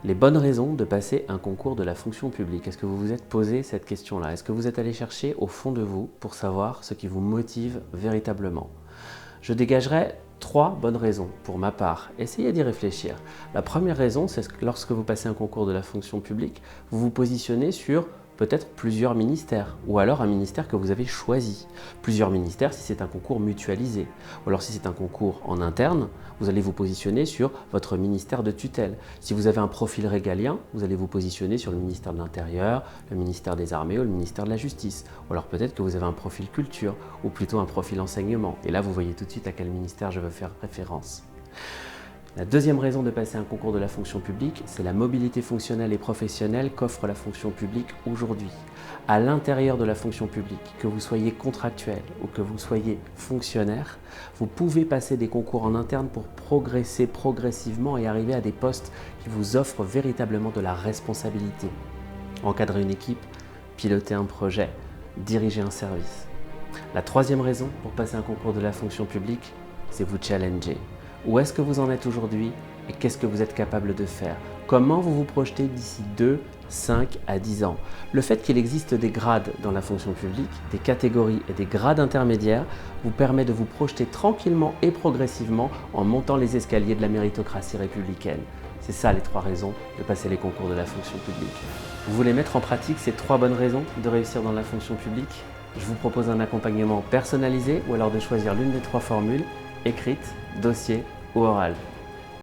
Les bonnes raisons de passer un concours de la fonction publique. Est-ce que vous vous êtes posé cette question-là? Est-ce que vous êtes allé chercher au fond de vous pour savoir ce qui vous motive véritablement? Je dégagerai 3 bonnes raisons pour ma part. Essayez d'y réfléchir. La première raison, c'est que lorsque vous passez un concours de la fonction publique, vous vous positionnez sur peut-être plusieurs ministères, ou alors un ministère que vous avez choisi. Plusieurs ministères si c'est un concours mutualisé. Ou alors si c'est un concours en interne, vous allez vous positionner sur votre ministère de tutelle. Si vous avez un profil régalien, vous allez vous positionner sur le ministère de l'Intérieur, le ministère des Armées ou le ministère de la Justice. Ou alors peut-être que vous avez un profil culture, ou plutôt un profil enseignement. Et là, vous voyez tout de suite à quel ministère je veux faire référence. La deuxième raison de passer un concours de la fonction publique, c'est la mobilité fonctionnelle et professionnelle qu'offre la fonction publique aujourd'hui. À l'intérieur de la fonction publique, que vous soyez contractuel ou que vous soyez fonctionnaire, vous pouvez passer des concours en interne pour progresser progressivement et arriver à des postes qui vous offrent véritablement de la responsabilité. Encadrer une équipe, piloter un projet, diriger un service. La troisième raison pour passer un concours de la fonction publique, c'est vous challenger. Où est-ce que vous en êtes aujourd'hui et qu'est-ce que vous êtes capable de faire? Comment vous vous projetez d'ici 2, 5 à 10 ans? Le fait qu'il existe des grades dans la fonction publique, des catégories et des grades intermédiaires vous permet de vous projeter tranquillement et progressivement en montant les escaliers de la méritocratie républicaine. C'est ça les 3 raisons de passer les concours de la fonction publique. Vous voulez mettre en pratique ces 3 bonnes raisons de réussir dans la fonction publique? Je vous propose un accompagnement personnalisé ou alors de choisir l'une des 3 formules, écrite, dossier ou orale.